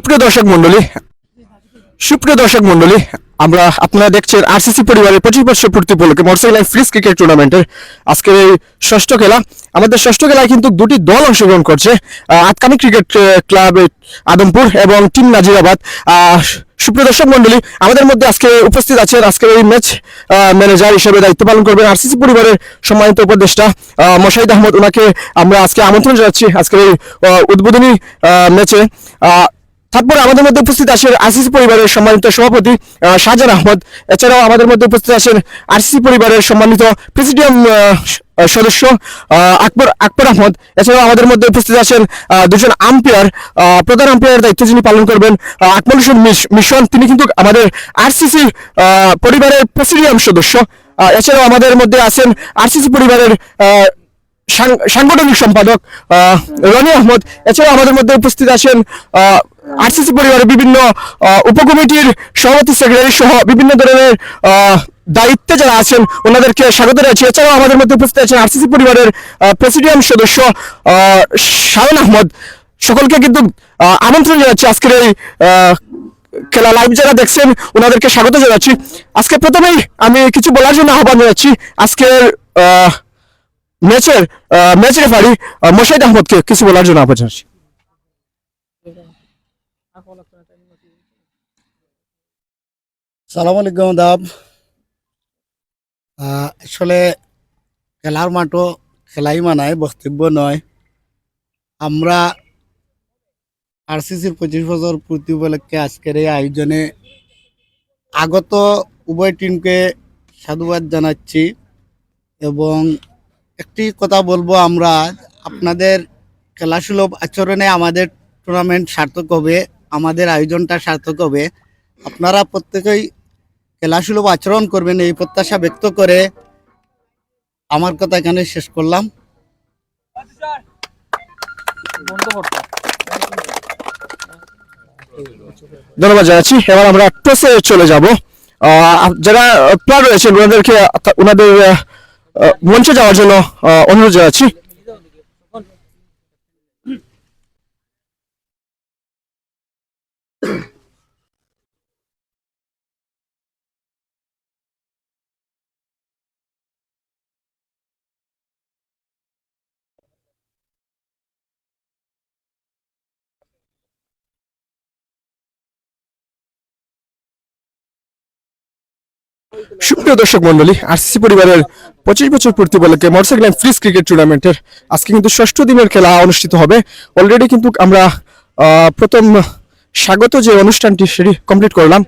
সুপ্রিয় দর্শক মন্ডলী আমরা আপনারা দেখছেন আরসিসি পরিবারের 25 বছর পূর্তি উপলক্ষে মোটরসাইকেল ফ্রিজ ক্রিকেট টুর্নামেন্টের আজকের এই ষষ্ঠ খেলা। আমাদের ষষ্ঠ খেলায় কিন্তু দুটি দল অংশগ্রহণ করছে, আতকানি ক্রিকেট ক্লাব আদমপুর এবং টিম নাজিরাবাদ। সুপ্রিয় দর্শক মন্ডলী, আমাদের মধ্যে আজকে উপস্থিত আছেন আজকের এই ম্যাচ ম্যানেজার হিসেবে দায়িত্ব পালন করবেন আরসিসি পরিবারের সম্মানিত উপদেষ্টা মোশাহিদ আহমদ। ওনাকে আমরা আজকে আমন্ত্রণ জানাচ্ছি আজকের এই উদ্বোধনী ম্যাচে। তারপরে আমাদের মধ্যে উপস্থিত আছেন আরসিসি পরিবারের সম্মানিত সভাপতি শাহজাহান আহমদ। এছাড়াও আমাদের মধ্যে উপস্থিত আছেন আরসিসি পরিবারের সম্মানিত প্রেসিডিয়াম সদস্য আকবর আহমদ। এছাড়াও আমাদের মধ্যে উপস্থিত আছেন দুজন আম্পায়ার, প্রধান আম্পায়ারের দায়িত্ব যিনি পালন করবেন আকমল হোসেন মিশন, তিনি কিন্তু আমাদের আরসিসি পরিবারের প্রেসিডিয়াম সদস্য। এছাড়াও আমাদের মধ্যে আছেন আরসিসি পরিবারের সাংগঠনিক সম্পাদক রনি আহমদ। এছাড়াও আমাদের মধ্যে উপস্থিত আছেন আরসিসি পরিবারের বিভিন্ন উপকমিটির সভাপতি সেক্রেটারি সহ বিভিন্ন ধরনের দায়িত্বে যারা আছেন ওনাদেরকে স্বাগত জানাচ্ছি। এছাড়াও আমাদের মধ্যে উপস্থিত আছেন আরসিসি পরিবারের প্রেসিডিয়াম সদস্য শাওন আহমদ। সকলকে কিন্তু আমন্ত্রণ জানাচ্ছি আজকের এই খেলা লাইভ যারা দেখছেন ওনাদেরকে স্বাগত জানাচ্ছি। আজকে প্রথমেই আমি কিছু বলার জন্য আহ্বান জানাচ্ছি আজকের ম্যাচ রেফারি মোশাহিদ আহমদকে কিছু বলার জন্য আহ্বান জানাচ্ছি। সালাম আলাইকুম দাব। আসলে খেলার মাঠও খেলাই মানায়, বক্তব্য নয়। আমরা আরসিসির 25 বছর পূর্তি উপলক্ষে আজকের এই আয়োজনে আগত উভয় টিমকে সাধুবাদ জানাচ্ছি এবং একটি কথা বলবো, আমরা আপনাদের খেলাসুলভ আচরণে আমাদের টুর্নামেন্ট সার্থক হবে, আমাদের আয়োজনটা সার্থক হবে। আপনারা প্রত্যেকেই খেলাসুলভ আচরণ করবেন এই প্রত্যাশা ব্যক্ত করে আমার কথা এখানে শেষ করলাম। ধন্যবাদ জানাচ্ছি। এবার আমরা টসে চলে যাব। যারা প্লেয়ার রয়েছেন ওনাদেরকে ওনাদের মঞ্চে যাওয়ার জন্য অনুরোধ জানাচ্ছি। সুপ্রিয় দর্শক মন্ডলী, আরসিসি পরিবারের 25 বছর পূর্তি উপলক্ষে মোটরসাইকেল ফ্রিজ ক্রিকেট টুর্নামেন্টের আজকে কিন্তু ষষ্ঠ দিনের খেলা অনুষ্ঠিত হবে। অলরেডি কিন্তু আমরা প্রথম স্বাগত যে অনুষ্ঠানটি সেটি কমপ্লিট করলাম।